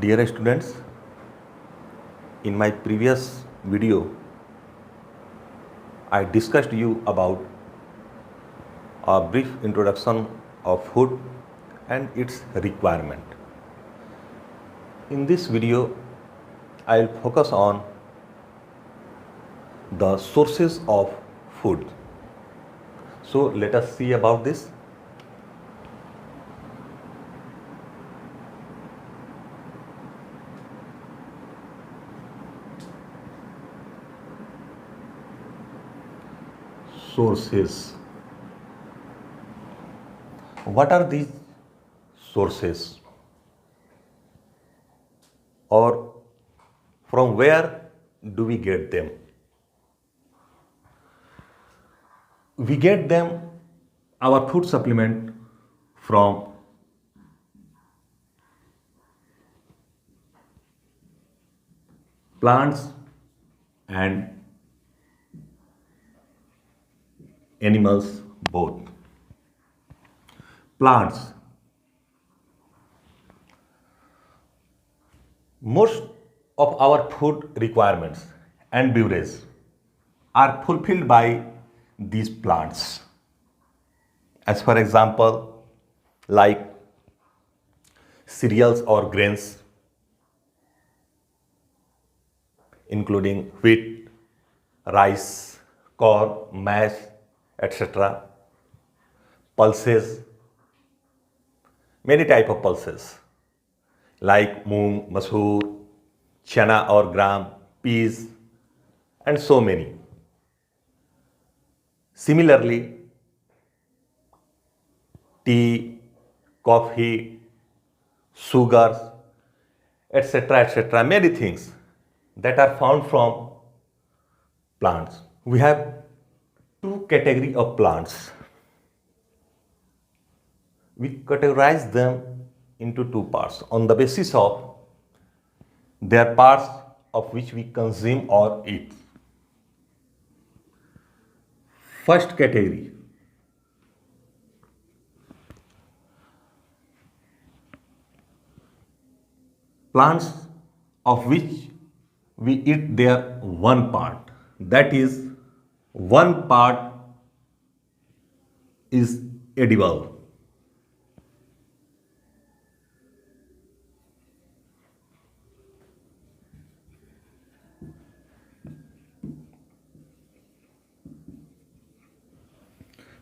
Dear students, in my previous video, I discussed you about a brief introduction of food and its requirement. In this video, I will focus on the sources of food. So let us see about this. Sources. What are these sources? Or from where do we get them? We get them, our food supplement, from plants and animals both. Plants. Most of our food requirements and beverages are fulfilled by these plants. As for example, like cereals or grains, including wheat, rice, corn, maize, etc. Pulses, many type of pulses like moong, masoor, chana or gram, peas, and so many. Similarly, tea, coffee, sugars, etc., many things that are found from plants. We have two category of plants. We categorize them into two parts on the basis of their parts of which we consume or eat. First category, plants of which we eat their one part, that is, one part is edible.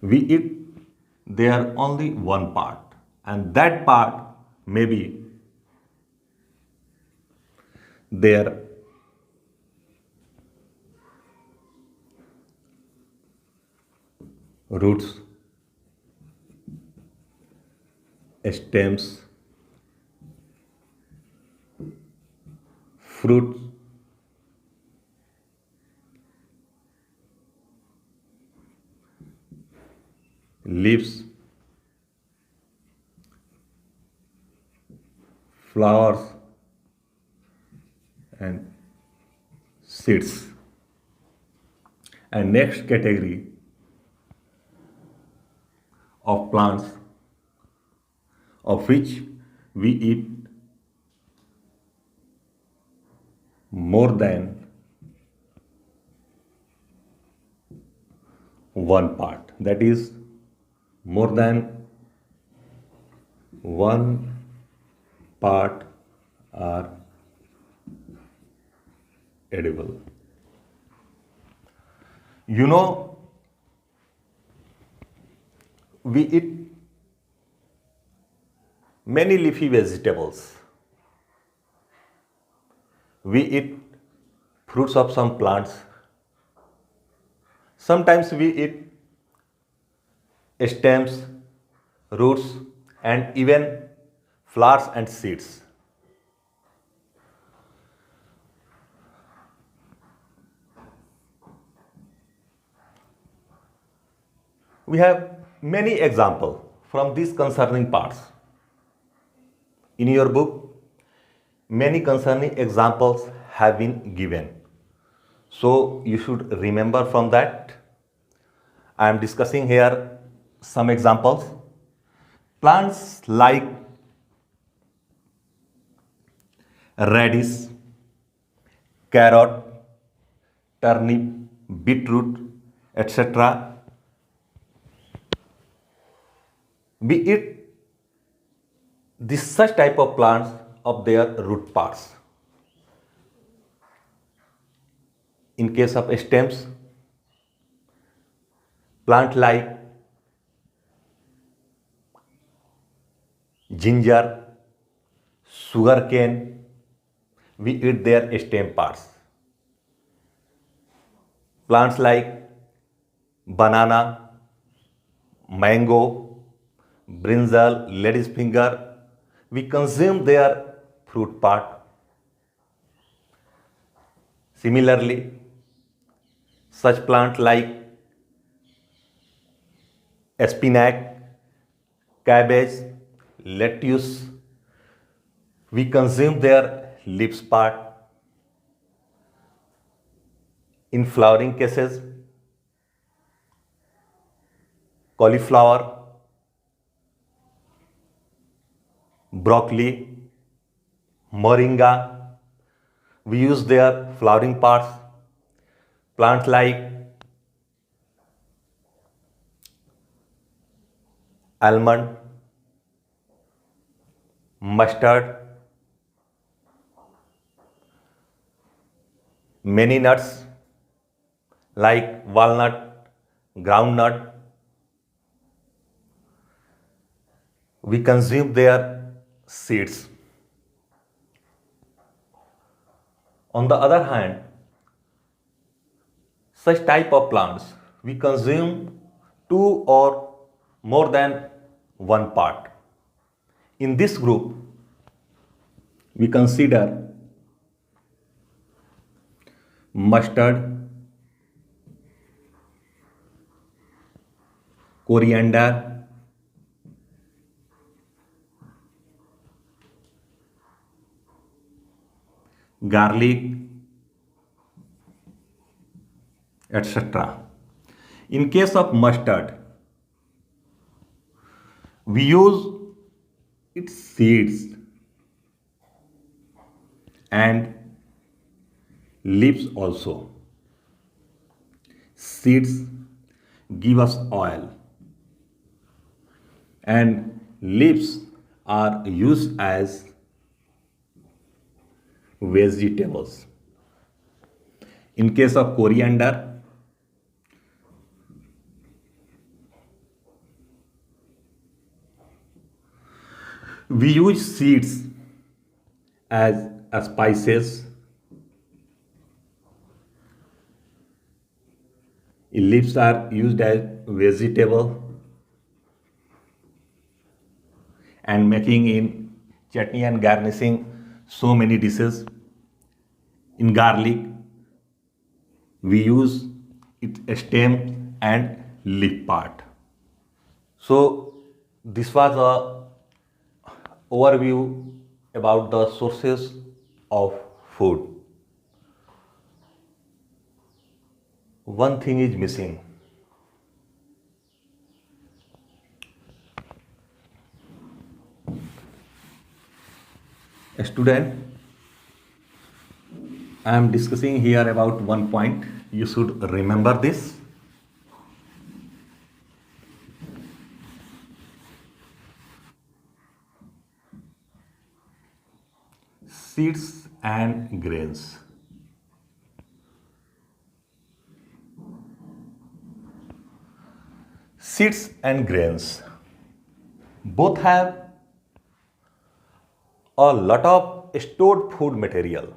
We eat their only one part, and that part may be their roots, stems, fruits, leaves, flowers, and seeds. And next category of plants of which we eat more than one part, that is, more than one part are edible. You know, we eat many leafy vegetables. We eat fruits of some plants. Sometimes we eat stems, roots, and even flowers and seeds. We have many examples from these concerning parts. In your book, many concerning examples have been given. So you should remember from that. I am discussing here some examples. Plants like radish, carrot, turnip, beetroot, etc. We eat this such type of plants of their root parts. In case of stems, plant like ginger, sugarcane, we eat their stem parts. Plants like banana, mango, brinjal, lady's finger, we consume their fruit part. Similarly, such plant like spinach, cabbage, lettuce, we consume their leaves part. In flowering cases, cauliflower, broccoli, moringa, we use their flowering parts. Plants like almond, mustard, many nuts like walnut, groundnut, we consume their seeds. On the other hand, such type of plants we consume two or more than one part. In this group, we consider mustard, coriander, garlic, etc. In case of mustard, we use its seeds and leaves also. Seeds give us oil and leaves are used as vegetables. In case of coriander, we use seeds as spices, leaves are used as vegetable and making in chutney and garnishing so many dishes. In garlic, we use its stem and leaf part. So this was a overview about the sources of food. One thing is missing. A student, I am discussing here about one point. You should remember this. Seeds and grains. Seeds and grains both have a lot of stored food material.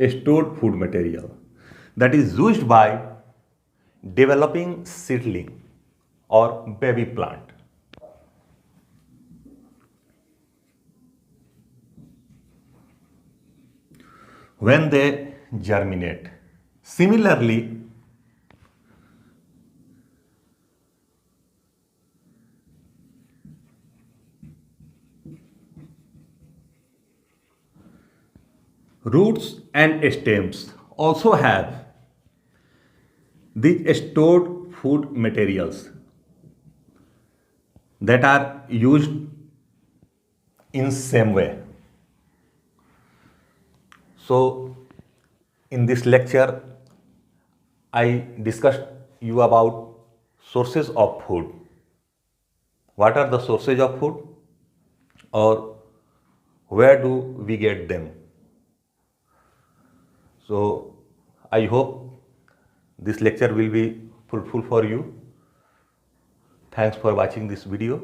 Stored food material that is used by developing seedling or baby plant. When they germinate. Similarly, roots and stems also have these stored food materials that are used in same way. So in this lecture I discussed you about sources of food. What are the sources of food, or where do we get them? So I hope this lecture will be fruitful for you. Thanks for watching this video.